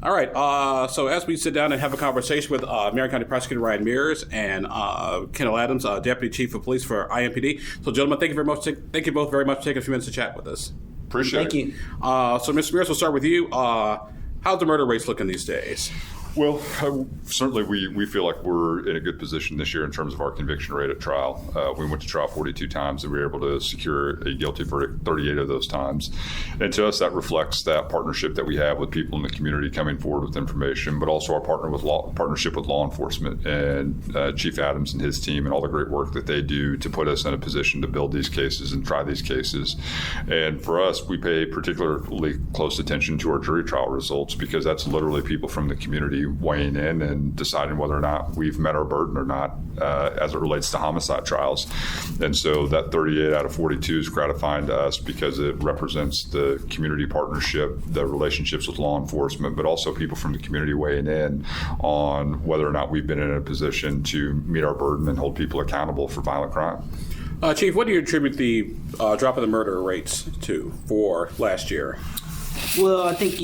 All right. So as we sit down and have a conversation with Marion County Prosecutor Ryan Mears and Kendall Adams, Deputy Chief of Police for IMPD. So, gentlemen, thank you very much. Thank you both very much for taking a few minutes to chat with us. Appreciate it. Thank you. So, Mr. Mears, we'll start with you. How's the murder rates looking these days? Well, certainly we feel like we're in a good position this year in terms of our conviction rate at trial. We went to trial 42 times and we were able to secure a guilty verdict 38 of those times. And to us, that reflects that partnership that we have with people in the community coming forward with information, but also our partnership with law enforcement and Chief Adams and his team and all the great work that they do to put us in a position to build these cases and try these cases. And for us, we pay particularly close attention to our jury trial results because that's literally people from the community weighing in and deciding whether or not we've met our burden or not as it relates to homicide trials. And so that 38 out of 42 is gratifying to us because it represents the community partnership, the relationships with law enforcement, but also people from the community weighing in on whether or not we've been in a position to meet our burden and hold people accountable for violent crime. Chief, what do you attribute the drop in the murder rates to for last year? Well, I think,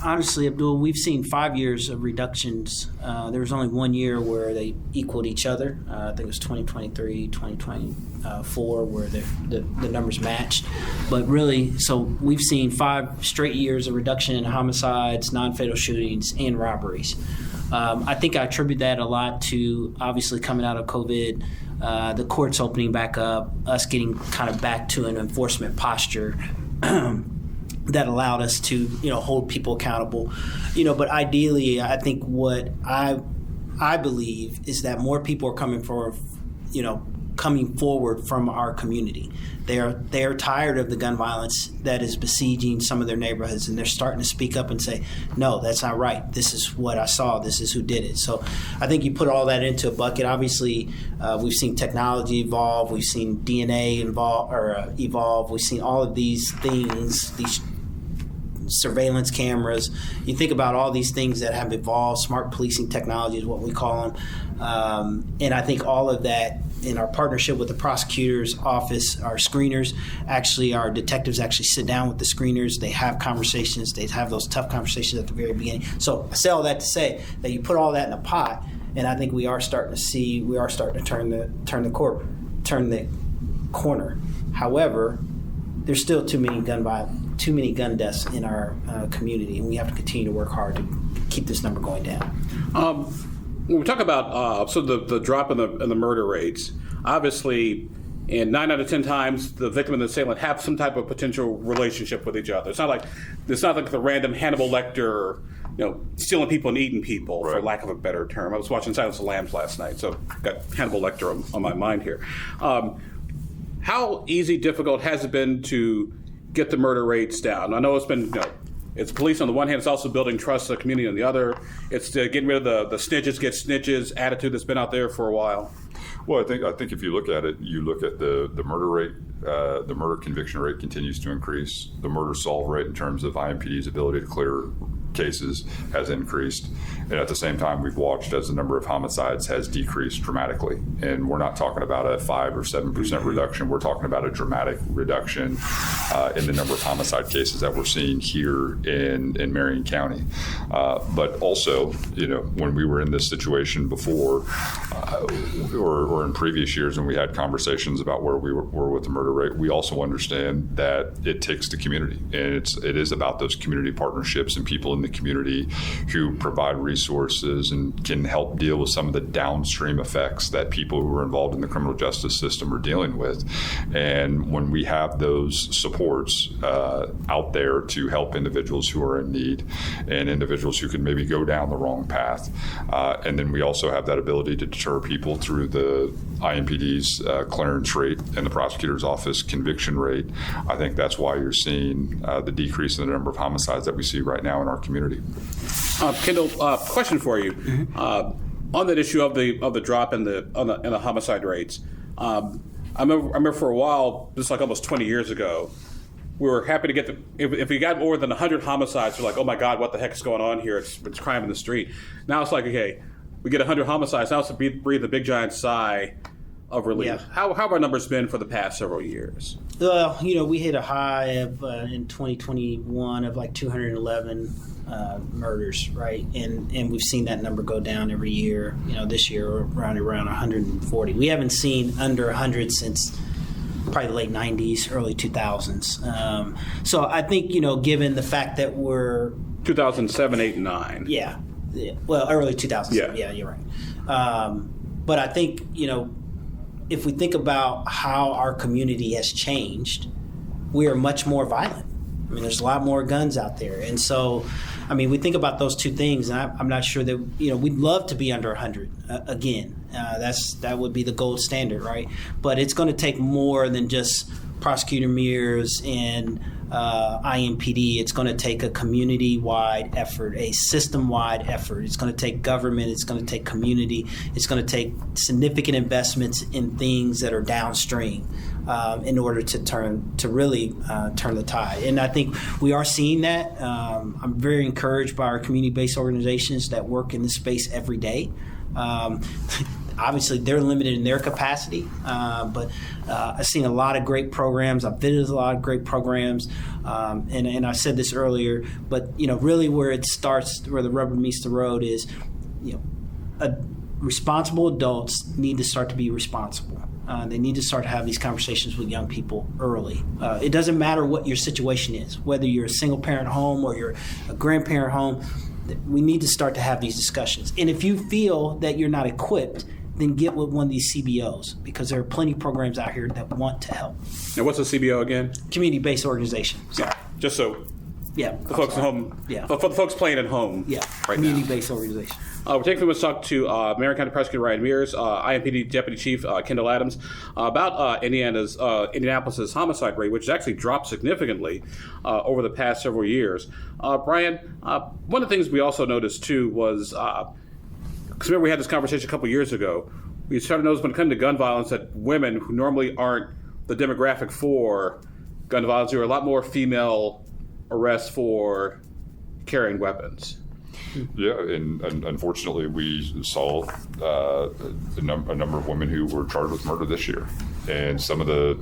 honestly, Abdul, we've seen 5 years of reductions. There was only 1 year where they equaled each other. I think it was 2023, 2024, where the numbers matched. But really, so we've seen 5 straight years of reduction in homicides, non-fatal shootings, and robberies. I think I attribute that a lot to, obviously, coming out of COVID, the courts opening back up, us getting kind of back to an enforcement posture that allowed us to, hold people accountable. But ideally, I think what I believe is that more people are coming forward from our community. They are tired of the gun violence that is besieging some of their neighborhoods, and they're starting to speak up and say, no, that's not right. This is what I saw. This is who did it. So I think you put all that into a bucket. Obviously, we've seen technology evolve. We've seen DNA evolve. We've seen all of these things, these surveillance cameras. You think about all these things that have evolved. Smart policing technology is what we call them. And I think all of that, in our partnership with the prosecutor's office, our screeners, our detectives actually sit down with the screeners. They have conversations. They have those tough conversations at the very beginning. So I say all that to say that you put all that in a pot, and I think we are starting to turn the corner. However, there's still too many gun deaths in our community, and we have to continue to work hard to keep this number going down. When we talk about the drop in the murder rates, obviously, in 9 out of 10 times, the victim and the assailant have some type of potential relationship with each other. It's not like the random Hannibal Lecter, stealing people and eating people, right, for lack of a better term. I was watching Silence of the Lambs last night, so got Hannibal Lecter on my mind here. How difficult has it been to get the murder rates down? I know it's been, it's police on the one hand, it's also building trust in the community on the other. It's getting rid of the snitches get snitches attitude that's been out there for a while. Well, I think if you look at it, you look at the murder rate, the murder conviction rate continues to increase. The murder solve rate in terms of IMPD's ability to clear cases has increased. And at the same time, we've watched as the number of homicides has decreased dramatically. And we're not talking about a 5 or 7% reduction. We're talking about a dramatic reduction in the number of homicide cases that we're seeing here in Marion County. But also, when we were in this situation before or in previous years when we had conversations about where we were with the murder rate, we also understand that it takes the community. And it is about those community partnerships and people in the community who provide resources and can help deal with some of the downstream effects that people who are involved in the criminal justice system are dealing with. And when we have those supports out there to help individuals who are in need and individuals who can maybe go down the wrong path, and then we also have that ability to deter people through the IMPD's clearance rate and the prosecutor's office conviction rate, I think that's why you're seeing the decrease in the number of homicides that we see right now in our community. Kendall, question for you. Mm-hmm. On that issue of the drop in the homicide rates, I remember for a while, this is like almost 20 years ago, we were happy to get if we got more than 100 homicides, we're like, oh my God, what the heck is going on here? It's crime in the street. Now it's like, okay, we get 100 homicides. Now it's to breathe a big giant sigh of relief. Yeah. How have our numbers been for the past several years? Well, we hit a high of in 2021 of like 211 murders, right? And we've seen that number go down every year. This year around 140. We haven't seen under 100 since probably the late 90s, early 2000s. So I think, given the fact that we're 2007, 8, and 9. Yeah. Well, early 2007. Yeah, you're right. But I think, if we think about how our community has changed, we are much more violent. I mean, there's a lot more guns out there. And so, we think about those two things, and I'm not sure that, we'd love to be under 100 again. That would be the gold standard, right? But it's going to take more than just Prosecutor Mears and IMPD. It's going to take a community-wide effort, a system-wide effort. It's going to take government. It's going to take community. It's going to take significant investments in things that are downstream in order to really turn the tide. And I think we are seeing that. I'm very encouraged by our community-based organizations that work in this space every day. Obviously, they're limited in their capacity, but I've seen a lot of great programs. I've visited a lot of great programs, and I said this earlier, but really where it starts, where the rubber meets the road is, responsible adults need to start to be responsible. They need to start to have these conversations with young people early. It doesn't matter what your situation is, whether you're a single-parent home or you're a grandparent home. We need to start to have these discussions. And if you feel that you're not equipped, then get with one of these CBOs, because there are plenty of programs out here that want to help. Now, what's a CBO again? Community-based organization. Yeah, just so the folks at home, for the folks playing at home, right community-based organization. We're taking a talk to Marion County Prosecutor Ryan Mears, IMPD Deputy Chief Kendall Adams, about Indianapolis's homicide rate, which has actually dropped significantly over the past several years. Brian, one of the things we also noticed too was, because remember we had this conversation a couple years ago, we started to notice when it comes to gun violence that women who normally aren't the demographic for gun violence, there are a lot more female arrests for carrying weapons. Yeah, and unfortunately, we saw a number of women who were charged with murder this year. And some of the,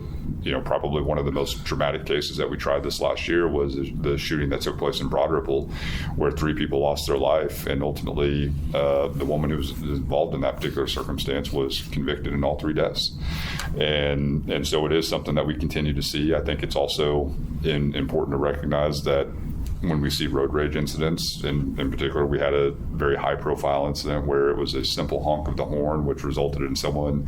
probably one of the most dramatic cases that we tried this last year was the shooting that took place in Broad Ripple, where 3 people lost their life. And ultimately, the woman who was involved in that particular circumstance was convicted in all 3 deaths. And so it is something that we continue to see. I think it's also important to recognize that when we see road rage incidents, in particular, we had a very high-profile incident where it was a simple honk of the horn, which resulted in someone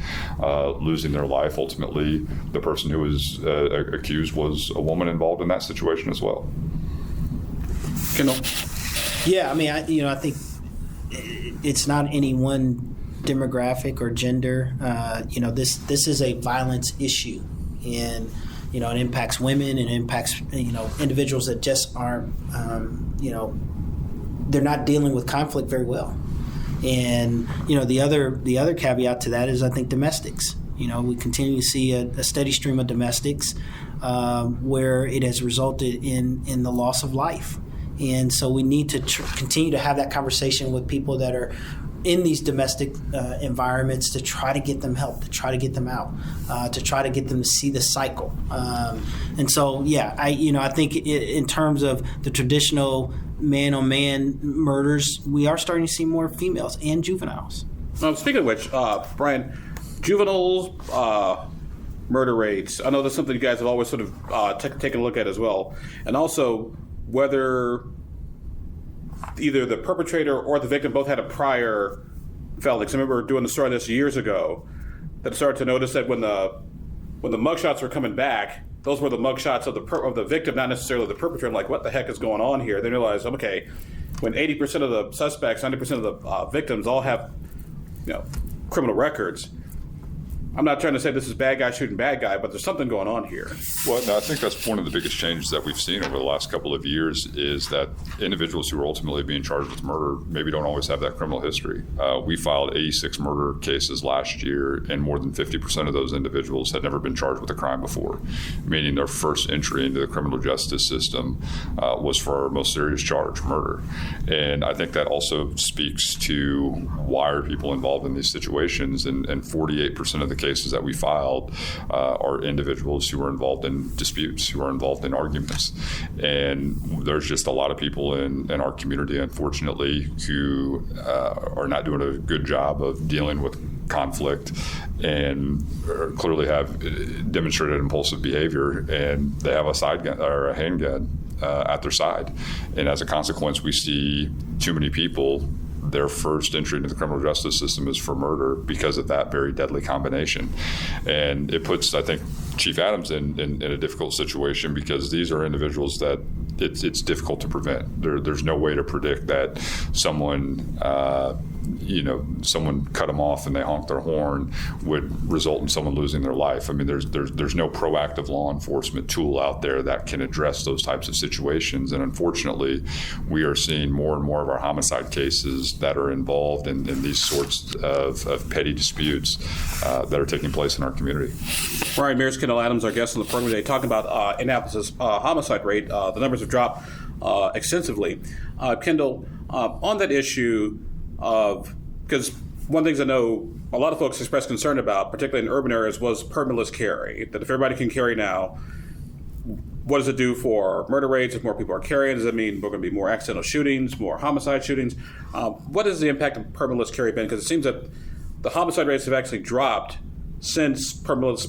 losing their life. Ultimately, the person who was accused was a woman involved in that situation as well. Kendall? Yeah, I think it's not any one demographic or gender. This is a violence issue, and it impacts women and impacts, individuals that just aren't, they're not dealing with conflict very well. And, the other caveat to that is, I think, domestics. We continue to see a steady stream of domestics where it has resulted in the loss of life. And so we need to continue to have that conversation with people that are in these domestic environments to try to get them help, to try to get them out, to try to get them to see the cycle. And so, I think in terms of the traditional man-on-man murders, we are starting to see more females and juveniles. Speaking of which, Brian, juveniles, murder rates, I know that's something you guys have always sort of taken a look at as well. And also whether either the perpetrator or the victim both had a prior felony. I remember doing the story on this years ago, that started to notice that when the mugshots were coming back, those were the mugshots of the victim, not necessarily the perpetrator. I'm like, what the heck is going on here? They realized, okay, when 80% of the suspects, 90% of the victims all have, criminal records. I'm not trying to say this is bad guy shooting bad guy, but there's something going on here. Well, no, I think that's one of the biggest changes that we've seen over the last couple of years is that individuals who are ultimately being charged with murder maybe don't always have that criminal history. We filed 86 murder cases last year, and more than 50% of those individuals had never been charged with a crime before, meaning their first entry into the criminal justice system was for our most serious charge, murder. And I think that also speaks to why are people involved in these situations, and 48% of the cases that we filed are individuals who are involved in disputes, who are involved in arguments. And there's just a lot of people in our community, unfortunately, who are not doing a good job of dealing with conflict and clearly have demonstrated impulsive behavior, and they have a side gun or a handgun at their side. And as a consequence, we see too many people, their first entry into the criminal justice system is for murder because of that very deadly combination. And it puts, I think, Chief Adams in a difficult situation, because these are individuals that it's difficult to prevent. There's no way to predict that someone cut them off and they honk their horn would result in someone losing their life. I mean, there's no proactive law enforcement tool out there that can address those types of situations. And unfortunately, we are seeing more and more of our homicide cases that are involved in these sorts of petty disputes that are taking place in our community. All right, Mears, Kendall Adams, our guest on the program today, talking about Indianapolis' homicide rate. The numbers have dropped extensively. Kendall, on that issue of, because one of the things I know a lot of folks expressed concern about, particularly in urban areas, was permitless carry. That if everybody can carry now, what does it do for murder rates? If more people are carrying, does it mean we're going to be more accidental shootings, more homicide shootings? What is the impact of permitless carry been? Because it seems that the homicide rates have actually dropped since permitless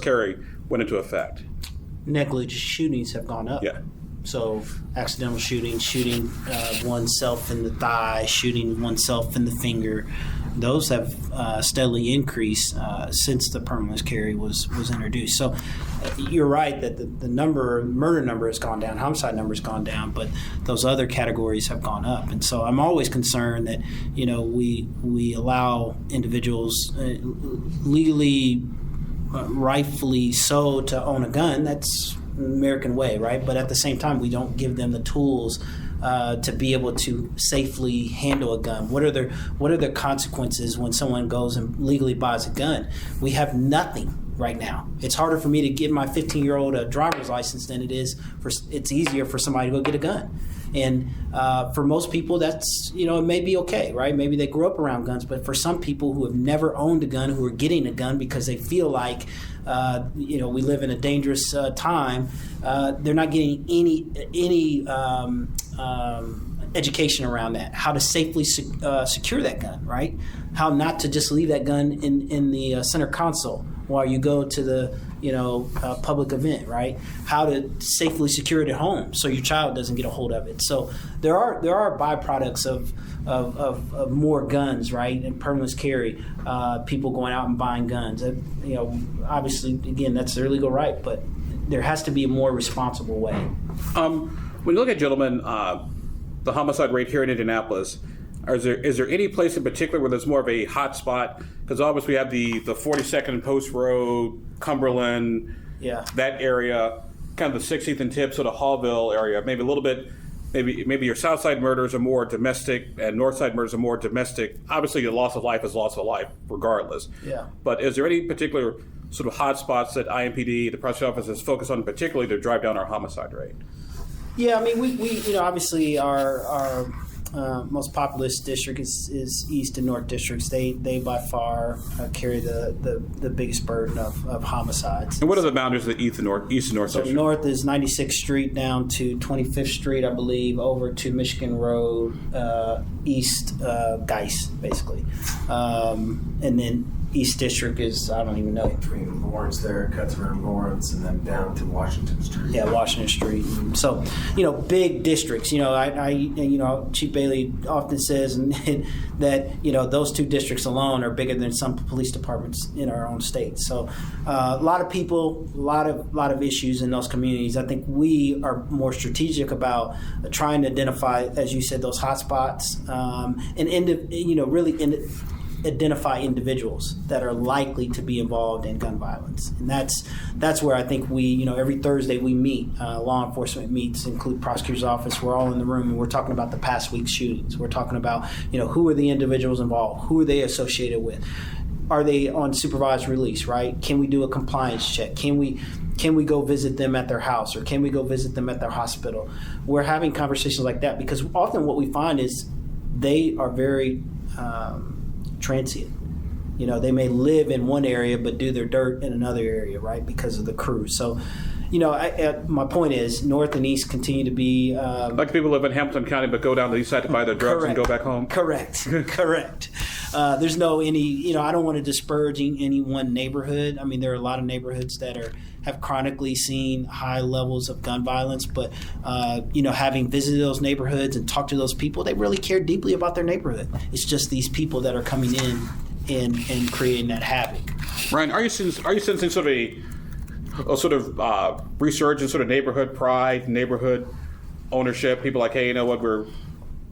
carry went into effect. Negligent shootings have gone up. Yeah. So accidental shooting oneself in the thigh, shooting oneself in the finger, those have steadily increased since the permitless carry was introduced. So you're right that the murder number has gone down, homicide number has gone down, but those other categories have gone up. And so I'm always concerned that, we allow individuals legally, rightfully so, to own a gun. That's American way, right? But at the same time, we don't give them the tools to be able to safely handle a gun. What are their consequences when someone goes and legally buys a gun? We have nothing right now. It's harder for me to get my 15-year-old a driver's license than it's easier for somebody to go get a gun. And for most people, that's, it may be okay, right? Maybe they grew up around guns, but for some people who have never owned a gun, who are getting a gun because they feel like, we live in a dangerous time, they're not getting any education around that, how to safely secure that gun, right? How not to just leave that gun in the center console while you go to the public event, right? How to safely secure it at home so your child doesn't get a hold of it. So there are byproducts of more guns, right? And permitless carry, people going out and buying guns. Obviously, again, that's their legal right, but there has to be a more responsible way. When you look at, gentlemen, the homicide rate here in Indianapolis, is there any place in particular where there's more of a hot spot? Because obviously we have the 42nd Post Road, Cumberland, that area, kind of the 16th and Tip, sort of Hallville area, maybe a little bit, maybe your South Side murders are more domestic and North Side murders are more domestic. Obviously, the loss of life is loss of life regardless. Yeah. But is there any particular sort of hot spots that IMPD, the prosecutor's office, is focused on particularly to drive down our homicide rate? Yeah, I mean, we obviously our most populous district is East and North districts. They by far carry the biggest burden of homicides. And what are the boundaries of the East and North So district? North is 96th Street down to 25th Street, I believe, over to Michigan Road, East Geis, basically. And then East District is, I don't even know. Between Lawrence there, cuts around Lawrence, and then down to Washington Street. Yeah, Washington Street. So, big districts. Chief Bailey often says that, those two districts alone are bigger than some police departments in our own state. So, a lot of people, a lot of issues in those communities. I think we are more strategic about trying to identify, as you said, those hot spots, really identify individuals that are likely to be involved in gun violence. And that's where I think we, every Thursday we meet, law enforcement meets, include prosecutor's office. We're all in the room and we're talking about the past week's shootings. We're talking about, who are the individuals involved? Who are they associated with? Are they on supervised release, right? Can we do a compliance check? Can we go visit them at their house, or can we go visit them at their hospital? We're having conversations like that because often what we find is they are very transient. They may live in one area but do their dirt in another area, right, because of the crew. So, my point is North and East continue to be... like people live in Hamilton County but go down to the East Side to buy their drugs and go back home? Correct. There's I don't want to disparage any one neighborhood. I mean, there are a lot of neighborhoods that have chronically seen high levels of gun violence, but, having visited those neighborhoods and talked to those people, they really care deeply about their neighborhood. It's just these people that are coming in and creating that havoc. Ryan, are you sensing sort of resurgence, sort of neighborhood pride, neighborhood ownership? People like, hey, you know what, we're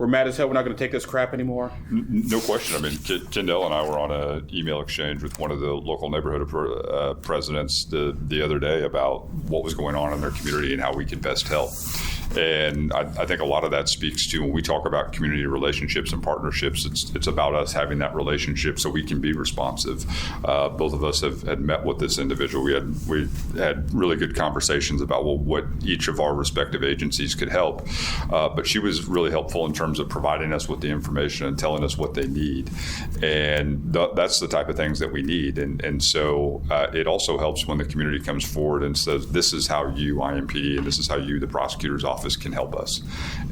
mad as hell. We're not going to take this crap anymore. No question. I mean, Kendall and I were on an email exchange with one of the local neighborhood presidents the other day about what was going on in their community and how we could best help. And I think a lot of that speaks to when we talk about community relationships and partnerships, it's about us having that relationship so we can be responsive. Both of us had met with this individual. We had really good conversations about what each of our respective agencies could help. But she was really helpful in terms of providing us with the information and telling us what they need. And that's the type of things that we need. And so it also helps when the community comes forward and says, this is how you, IMPD, and this is how you, the prosecutor's office, can help us.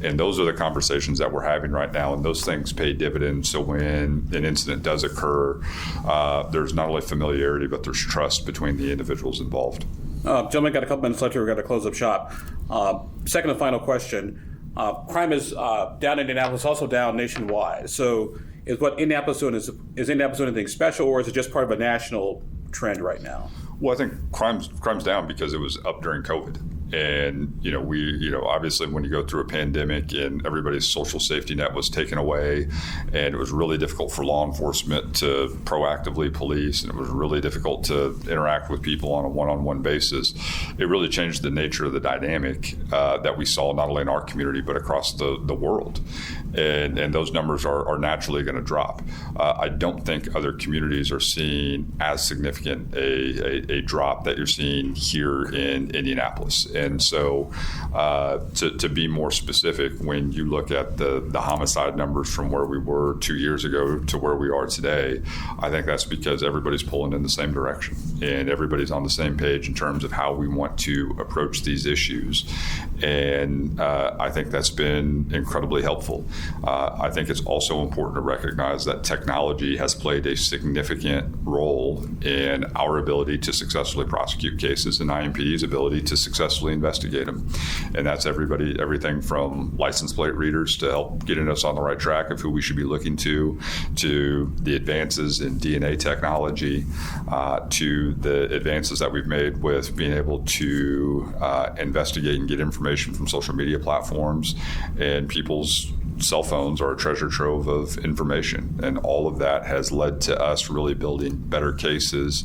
And those are the conversations that we're having right now, and those things pay dividends. So when an incident does occur, there's not only familiarity, but there's trust between the individuals involved. Gentlemen, got a couple minutes left here. We've got to close up shop. Second and final question. Crime is down in Indianapolis, also down nationwide. So is what Indianapolis doing, is Indianapolis doing anything special, or is it just part of a national trend right now? Well, I think crime's down because it was up during COVID. And, obviously when you go through a pandemic and everybody's social safety net was taken away, and it was really difficult for law enforcement to proactively police, and it was really difficult to interact with people on a one-on-one basis, it really changed the nature of the dynamic that we saw not only in our community but across the world. And those numbers are naturally going to drop. I don't think other communities are seeing as significant a drop that you're seeing here in Indianapolis. And so to be more specific, when you look at the homicide numbers from where we were 2 years ago to where we are today, I think that's because everybody's pulling in the same direction and everybody's on the same page in terms of how we want to approach these issues. And I think that's been incredibly helpful. I think it's also important to recognize that technology has played a significant role in our ability to successfully prosecute cases and IMPD's ability to successfully investigate them. And that's everything from license plate readers to help getting us on the right track of who we should be looking to the advances in DNA technology, to the advances that we've made with being able to investigate and get information from social media platforms. And people's cell phones are a treasure trove of information, and all of that has led to us really building better cases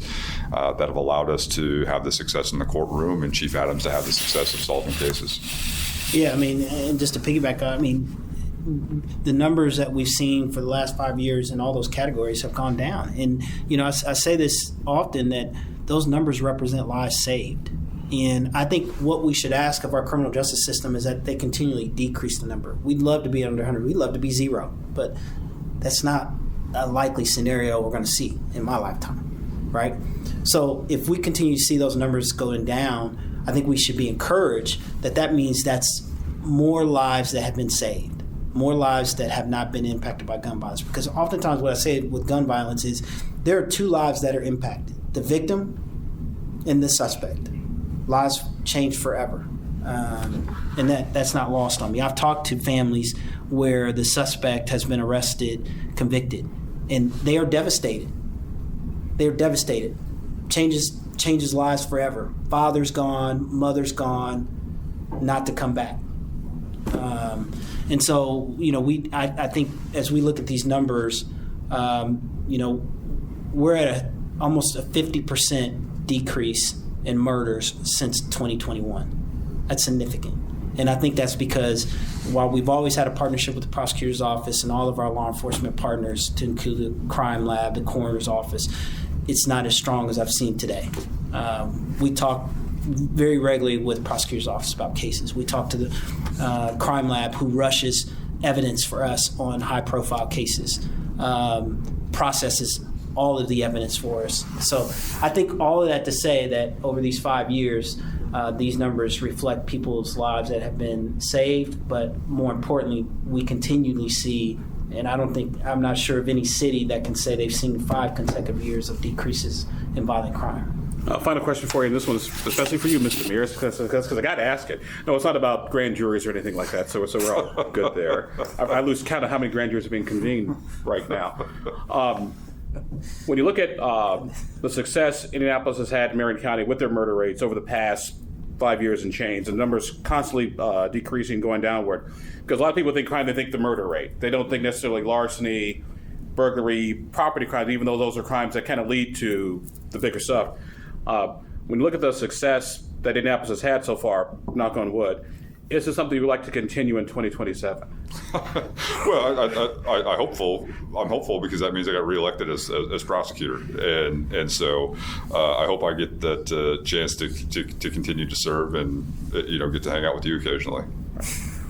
that have allowed us to have the success in the courtroom and Chief Adams to have the success of solving cases. Yeah, I mean, and just to piggyback, the numbers that we've seen for the last 5 years in all those categories have gone down. And, I say this often, that those numbers represent lives saved. And I think what we should ask of our criminal justice system is that they continually decrease the number. We'd love to be under 100. We'd love to be 0. But that's not a likely scenario we're going to see in my lifetime, right? So if we continue to see those numbers going down, I think we should be encouraged that means that's more lives that have been saved, more lives that have not been impacted by gun violence. Because oftentimes what I say with gun violence is there are 2 lives that are impacted, the victim and the suspect. Lives change forever. And that's not lost on me. I've talked to families where the suspect has been arrested, convicted, and they are devastated. They're devastated. Changes lives forever. Father's gone, mother's gone, not to come back. And so, I think as we look at these numbers, we're at almost a 50% decrease in murders since 2021. That's significant. And I think that's because while we've always had a partnership with the prosecutor's office and all of our law enforcement partners, to include the crime lab, the coroner's office, it's not as strong as I've seen today. We talk very regularly with the prosecutor's office about cases. We talk to the crime lab, who rushes evidence for us on high-profile cases, processes all of the evidence for us. So I think all of that to say that over these 5 years, these numbers reflect people's lives that have been saved, but more importantly, we continually see, and I'm not sure of any city that can say they've seen 5 consecutive years of decreases in violent crime. Final question for you, and this one's especially for you, Mr. Mears, because I got to ask it. No, it's not about grand juries or anything like that, so we're all good there. I lose count of how many grand juries are being convened right now. When you look at the success Indianapolis has had in Marion County with their murder rates over the past 5 years and change, the numbers constantly decreasing, going downward, because a lot of people think crime, they think the murder rate. They don't think necessarily larceny, burglary, property crimes, even though those are crimes that kind of lead to the bigger stuff. When you look at the success that Indianapolis has had so far, knock on wood, is this something you would like to continue in 2027? Well, I'm hopeful because that means I got reelected as prosecutor, and so I hope I get that chance to continue to serve and get to hang out with you occasionally.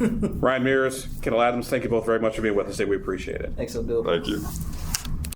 Ryan Mears, Kendall Adams, thank you both very much for being with us today. We appreciate it. Thanks, Abdul. Thank you.